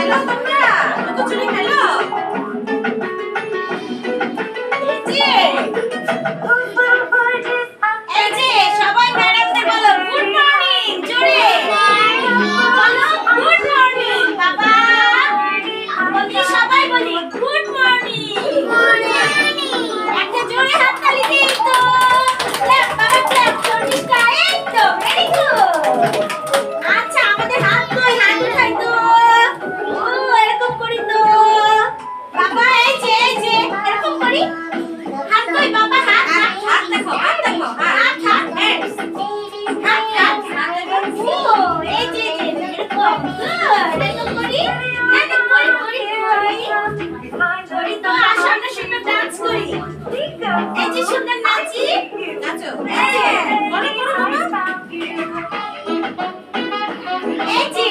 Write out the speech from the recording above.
খেলো তোমরা লুকোচুরি খেলো এই যে সবাই ম্যাডামকে বলো গুড মর্নিং জোরে বলো গুড মর্নিং বাবা বলি সবাই বলি গুড মর্নিং একটা জোরে হাততালি দিই তো ক্ল্যাপ বাবা ক্ল্যাপ চল্লিশটা এই তো ভেরি গুড আচ্ছা আমাদের হাত উঠাই তো ও এরকম করি তো বাবা এই যে এরকম করি হাত কই বাবা হাত দেখো হাত ও এই যে এরকম গুড এরকম করি করি তো আসো আমরা সুন্দর ডান্স করি এই যে সুন্দর নাচি নাচো করো বাবা এই যে